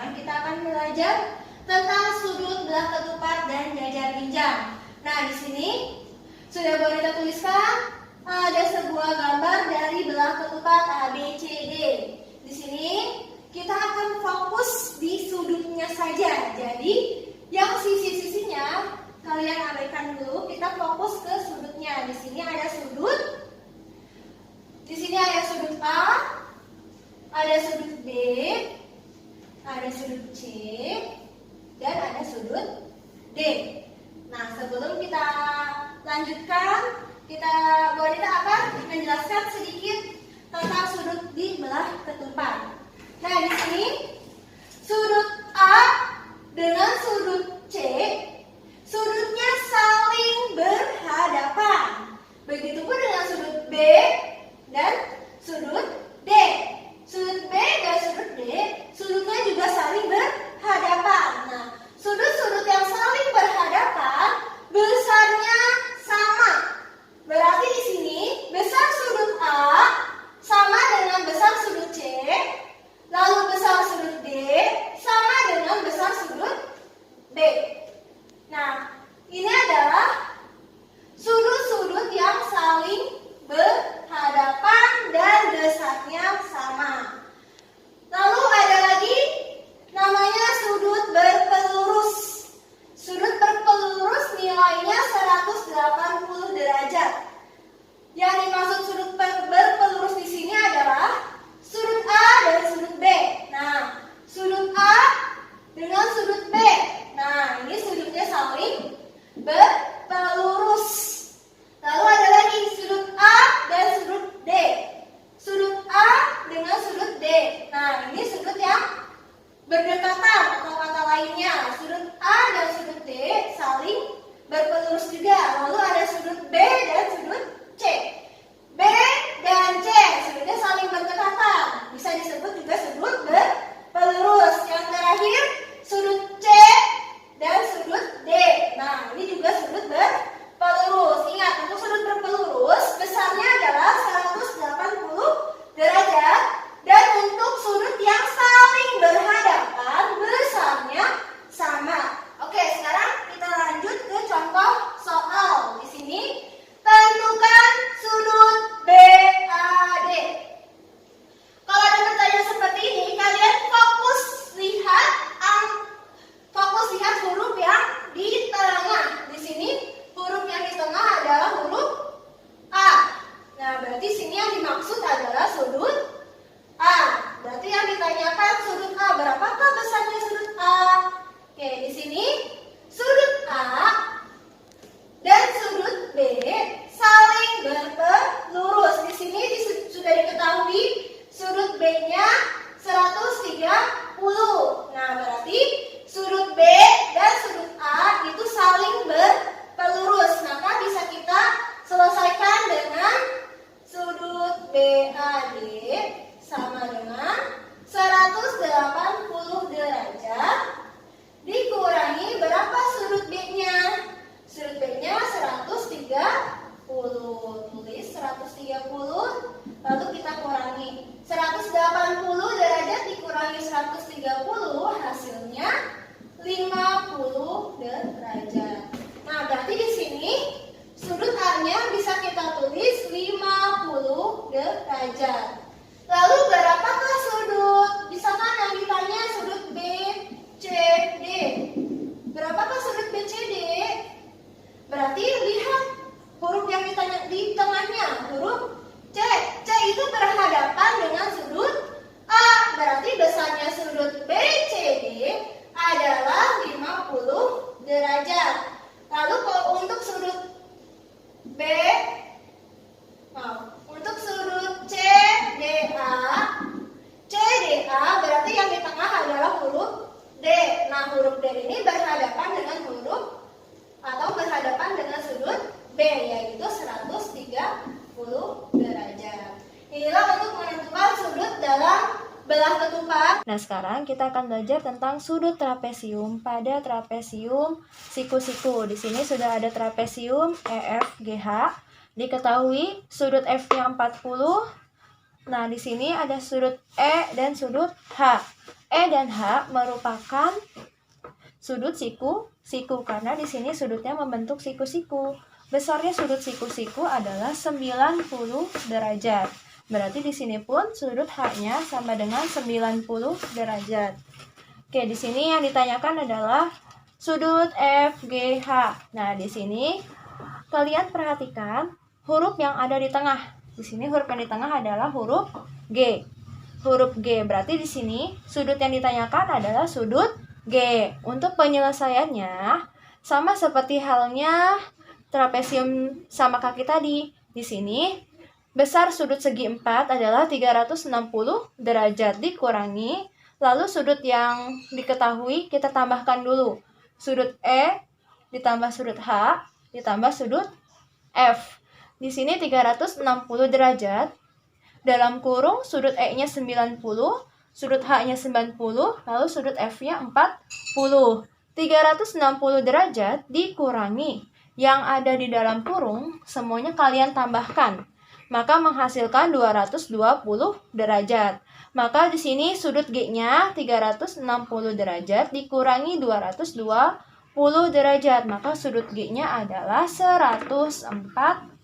sekarang kita akan belajar tentang sudut belah ketupat dan jajar pinjang. Nah, di sini sudah boleh kita tuliskan ada sebuah gambar dari belah ketupat ABCD. Di sini kita akan fokus di sudutnya saja. Jadi, yang sisi-sisinya kalian abaikan dulu. Kita fokus ke sudutnya. Di sini ada sudut. Di sini ada sudut A, ada sudut B, ada sudut C, dan ada sudut D. Nah, sebelum kita lanjutkan, kita akan menjelaskan sedikit tentang sudut di belah ketupat. Nah, di sini sudut A dengan sudut C, sudutnya saling berhadapan. Begitupun dengan sudut B dan sudut D. Sudut B dan sudut D, sudutnya juga saling berhadapan. Nah, sudut-sudut yang saling berhadapan besarnya sama. Berarti di sini besar sudut A sama dengan besar sudut C, lalu besar sudut D sama dengan besar sudut B. Nah, ini adalah sudut-sudut yang saling berhadapan dan besarnya sama. Lalu ada lagi namanya sudut berpelurus. Sudut berpelurus nilainya 180 derajat. Yang dimaksud sudut berpelurus di sini adalah sudut A dan sudut B. Nah, sudut A dengan sudut B. Nah, ini sudutnya saling berpelurus. Lalu ada lagi sudut A dan sudut D. Sudut A dengan sudut D. Nah, ini sudut yang berdekatan atau kata lainnya. Sudut A dan sudut D saling berpelurus juga. Lalu ada sudut B dan sudut C. B dan C sudutnya saling berdekatan. Bisa disebut juga sudut berpelurus. Yang terakhir sudut C dan sudut D. Nah, ini juga sudut berpelurus. Ingat, untuk sudut berpelurus besarnya adalah 180 derajat. Dan untuk sudut yang saling berhadapan besarnya sama. Oke, sekarang kita lanjut ke contoh soal. Di sini tentukan sudut BAD. Kalau ada pertanyaan seperti ini, kalian fokus lihat huruf yang di tengah. Di sini huruf yang di tengah adalah huruf A. Nah, berarti sini yang dimaksud adalah sudut A. Berarti yang ditanyakan sudut A. Berapakah besarnya sudut A? Oke, di sini sudut A dan sudut B saling berpelurus. Di sini sudah diketahui sudut B-nya 130. Nah, berarti sudut B dan sudut A itu saling berpelurus. Maka bisa kita selesaikan dengan sudut BAD sama dengan 180 derajat dikurangi berapa sudut B-nya? Sudut B-nya 130. Tulis 130, lalu kita kurangi 180 derajat dikurangi 130, hasilnya 50 derajat. Nah, berarti di sini sudut A-nya bisa kita tulis 50 derajat. Lalu berapakah sudut? Bisa kan yang ditanya sudut B, C, D. Berapakah sudut B, C, D? Berarti lihat huruf yang ditanya di tengahnya, huruf C. C itu berhadapan dengan sudut A. Berarti besarnya sudut B, C, D adalah 50 derajat. Lalu kalau untuk sudut B, untuk sudut CDA berarti yang di tengah adalah huruf D. Nah, huruf D ini berhadapan dengan huruf atau berhadapan dengan sudut B, yaitu 130 derajat. Inilah untuk menentukan sudut dalam belah ketupat. Nah, sekarang kita akan belajar tentang sudut trapesium pada trapesium siku-siku. Di sini sudah ada trapesium EFGH. Diketahui sudut F-nya 40. Nah, di sini ada sudut E dan sudut H. E dan H merupakan sudut siku-siku karena di sini sudutnya membentuk siku-siku. Besarnya sudut siku-siku adalah 90 derajat. Berarti di sini pun sudut H-nya sama dengan 90 derajat. Oke, di sini yang ditanyakan adalah sudut FGH. Nah, di sini kalian perhatikan huruf yang ada di tengah. Di sini huruf yang di tengah adalah huruf G. Huruf G berarti di sini sudut yang ditanyakan adalah sudut G. Untuk penyelesaiannya sama seperti halnya trapesium sama kaki tadi. Di sini besar sudut segi 4 adalah 360 derajat dikurangi, lalu sudut yang diketahui kita tambahkan dulu. Sudut E ditambah sudut H ditambah sudut F. Di sini 360 derajat. Dalam kurung sudut E-nya 90, sudut H-nya 90, lalu sudut F-nya 40. 360 derajat dikurangi yang ada di dalam kurung, semuanya kalian tambahkan. Maka menghasilkan 220 derajat. Maka di sini sudut G-nya 360 derajat dikurangi 220 derajat. Maka sudut G-nya adalah 140.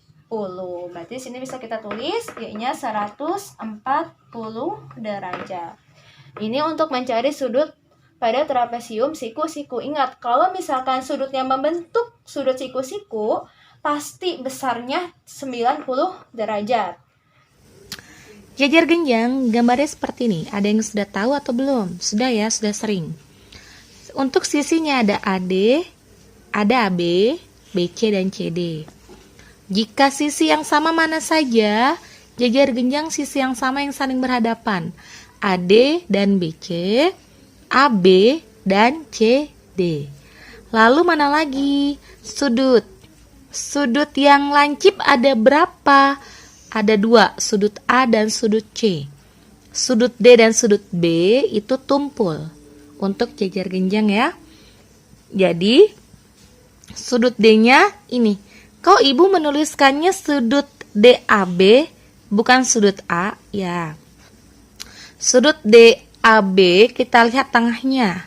Berarti di sini bisa kita tulis G-nya 140 derajat. Ini untuk mencari sudut pada trapesium siku-siku. Ingat, kalau misalkan sudutnya membentuk sudut siku-siku, pasti besarnya 90 derajat. Jajar genjang, gambarnya seperti ini. Ada yang sudah tahu atau belum? Sudah ya, sudah sering. Untuk sisinya ada AD, ada AB, BC, dan CD. Jika sisi yang sama mana saja, jajar genjang sisi yang sama yang saling berhadapan. AD dan BC, AB dan CD. Lalu mana lagi? Sudut. Sudut yang lancip ada berapa? Ada 2, sudut A dan sudut C. Sudut D dan sudut B itu tumpul untuk jajar genjang ya. Jadi sudut D-nya ini. Kok ibu menuliskannya sudut DAB bukan sudut A? Ya. Sudut DAB kita lihat tengahnya.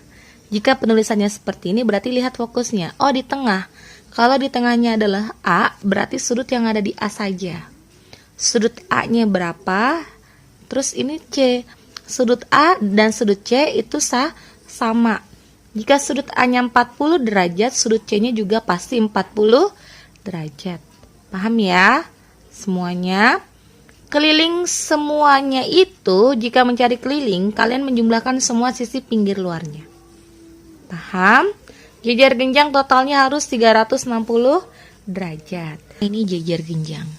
Jika penulisannya seperti ini berarti lihat fokusnya. Oh, di tengah. Kalau di tengahnya adalah A, berarti sudut yang ada di A saja. Sudut A-nya berapa? Terus ini C. Sudut A dan sudut C itu sama. Jika sudut A-nya 40 derajat, sudut C-nya juga pasti 40 derajat. Paham ya? Semuanya. Keliling semuanya itu, jika mencari keliling, kalian menjumlahkan semua sisi pinggir luarnya. Paham? Jajar genjang totalnya harus 360 derajat. Ini jajar genjang.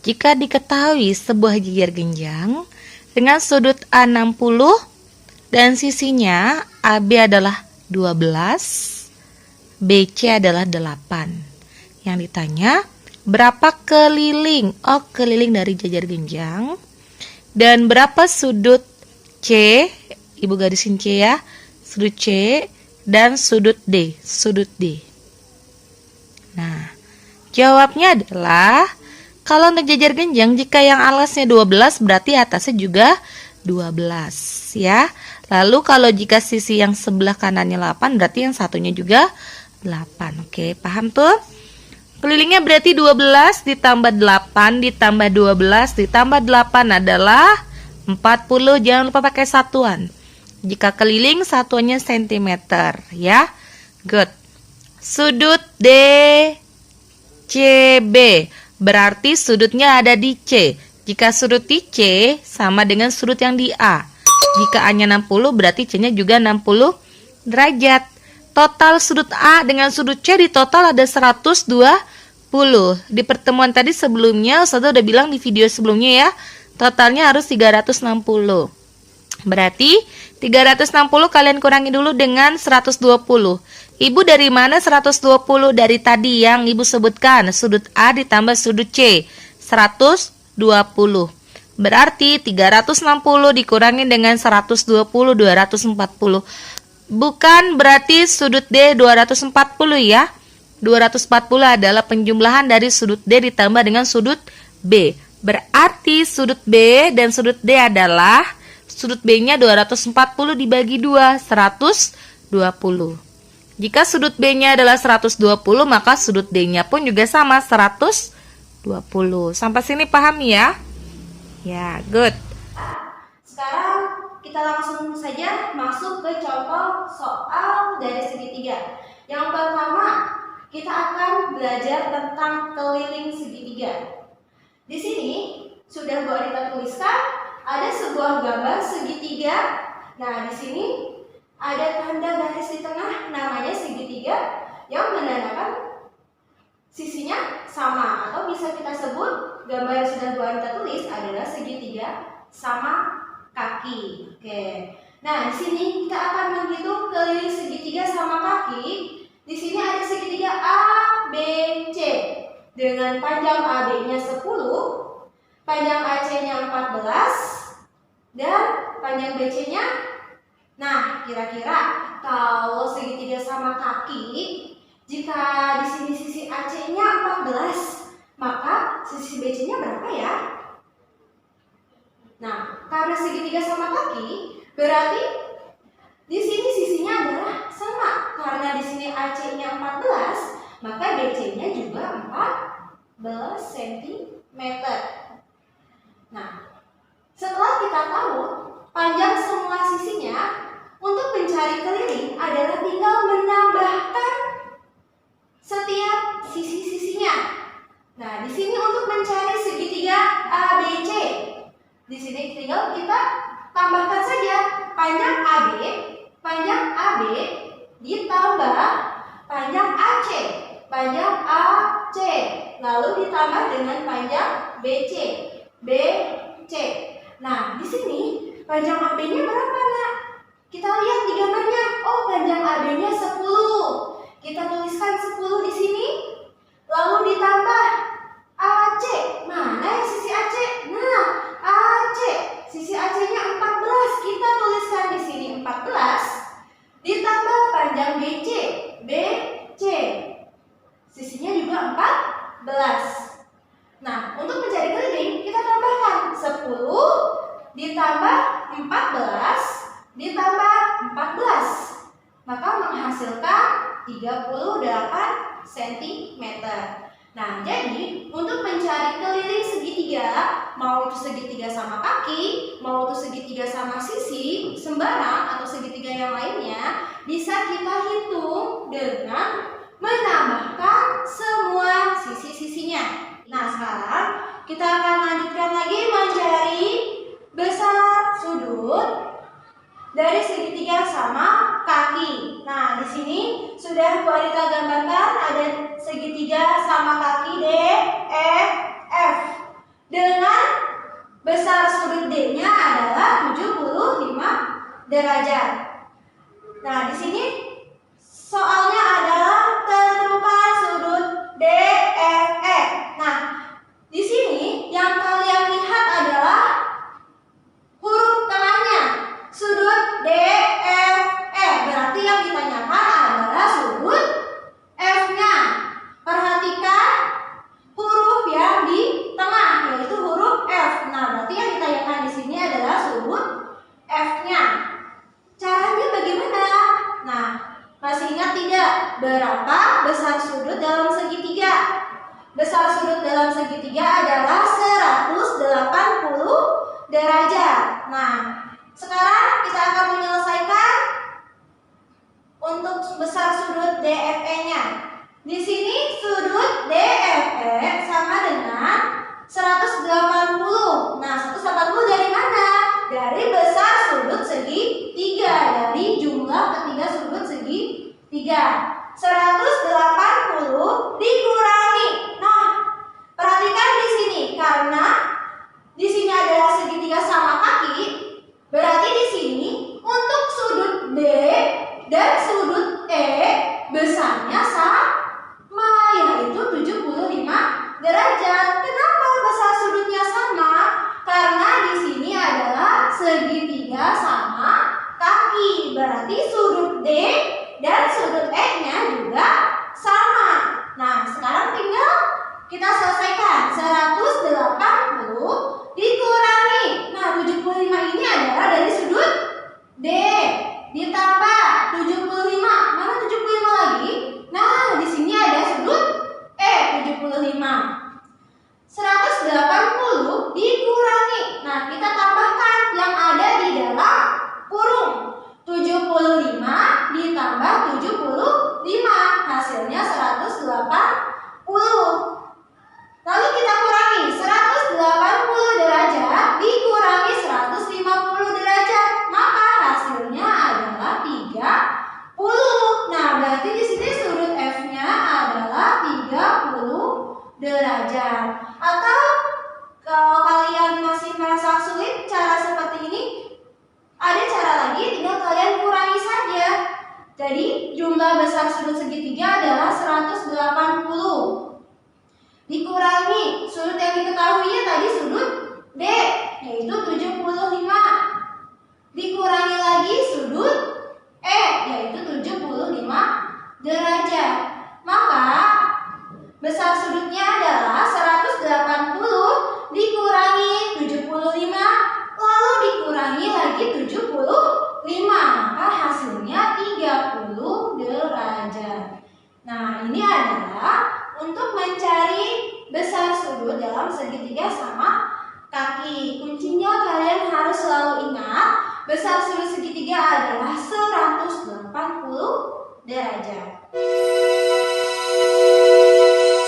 Jika diketahui sebuah jajar genjang dengan sudut A 60 dan sisinya AB adalah 12, BC adalah 8. Yang ditanya, berapa keliling? Oh, keliling dari jajar genjang. Dan berapa sudut C? Ibu garisin C ya. Sudut C dan sudut D. Nah, jawabnya adalah kalau untuk jajar genjang, jika yang alasnya 12 berarti atasnya juga 12 ya. Lalu kalau jika sisi yang sebelah kanannya 8 berarti yang satunya juga 8. Oke, paham tuh? Kelilingnya berarti 12 ditambah 8 ditambah 12 ditambah 8 adalah 40. Jangan lupa pakai satuan. Jika keliling satuannya cm ya. Good. Sudut DCB berarti sudutnya ada di C. Jika sudut di C sama dengan sudut yang di A. Jika A-nya 60 berarti C-nya juga 60 derajat. Total sudut A dengan sudut C di total ada 120. Di pertemuan tadi sebelumnya Ustazah udah bilang di video sebelumnya ya. Totalnya harus 360. Berarti 360 kalian kurangi dulu dengan 120. Ibu dari mana 120? Dari tadi yang ibu sebutkan, sudut A ditambah sudut C, 120. Berarti 360 dikurangi dengan 120, 240. Bukan berarti sudut D 240 ya. 240 adalah penjumlahan dari sudut D ditambah dengan sudut B. Berarti sudut B dan sudut D adalah sudut B-nya 240 dibagi 2, 120. Jika sudut B-nya adalah 120, maka sudut D-nya pun juga sama, 120. Sampai sini paham ya? Ya, good. Sekarang kita langsung saja masuk ke contoh soal dari segitiga. Yang pertama, kita akan belajar tentang keliling segitiga. Di sini sudah Bu Arita tuliskan ada sebuah gambar segitiga. Nah, di sini ada tanda garis di tengah, namanya segitiga, yang menandakan sisinya sama, atau bisa kita sebut gambar yang sudah Bu Arita tulis adalah segitiga sama kaki. Oke. Nah, di sini kita akan menghitung keliling segitiga sama kaki. Di sini ada segitiga A, B, C dengan panjang AB-nya 10, panjang AC-nya 14, dan panjang BC-nya. Nah, kira-kira kalau segitiga sama kaki, jika di sini sisi AC-nya 14, maka sisi BC-nya berapa ya? Nah, karena segitiga sama kaki, berarti di sini sisinya adalah sama. Karena di sini AC-nya 14, maka BC-nya juga 14 cm. Nah, setelah kita tahu panjang semua sisinya, untuk mencari keliling adalah tinggal menambahkan setiap sisi-sisinya. Nah, di sini untuk mencari segitiga ABC, di sini tinggal kita tambahkan saja panjang AB ditambah panjang AC, lalu ditambah dengan panjang BC. Nah, di sini panjang AB-nya berapa, Nak? Kita lihat di gambarnya. Oh, panjang AB-nya 10. Kita tuliskan 10 di sini. Lalu ditambah AC. Mana ya sisi AC? Nah, AC. Sisi AC-nya 14. Kita tuliskan di sini 14. Ditambah panjang BC. Sisinya juga 14. Nah, untuk mencari keliling, kita tambahkan 10 ditambah 14 ditambah 14. Maka menghasilkan 38 cm. Nah, jadi untuk mencari keliling segitiga, mau itu segitiga sama kaki, mau itu segitiga sama sisi, sembarang atau segitiga yang lainnya, bisa kita hitung dengan menambahkan semua sisi-sisinya. Nah, sekarang kita akan lanjutkan lagi mencari besar sudut dari segitiga sama kaki. Nah, di sini sudah Bu Arita gambarkan ada segitiga sama kaki D, E, F. Dengan besar sudut D-nya adalah 75 derajat. Nah, di sini soalnya adalah tentukan sudut D, F, E. Nah, di sini yang kalian lihat adalah huruf tengahnya, sudut D, F, E. Berarti yang ditanyakan adalah sudut F-nya. Perhatikan huruf yang di tengah, yaitu huruf F. Nah, berarti yang ditanyakan di sini adalah sudut F-nya. Caranya bagaimana? Nah, masih ingat tidak berapa besar sudut dalam segitiga? Besar sudut dalam segitiga adalah 180 derajat. Nah, sekarang kita akan menyelesaikan untuk besar sudut DFE-nya. Di sini sudut DFE sama dengan 180. Nah, 180 dari mana? Dari besar sudut segitiga, dari jumlah ketiga sudut segitiga. 180 dikurangi. Nah, perhatikan di sini karena di sini adalah segitiga sama kaki, Besar sudutnya adalah 180 dikurangi 75, lalu dikurangi lagi 75, maka hasilnya 30 derajat. Nah, ini adalah untuk mencari besar sudut dalam segitiga sama kaki. Kuncinya kalian harus selalu ingat, besar sudut segitiga adalah 180 derajat.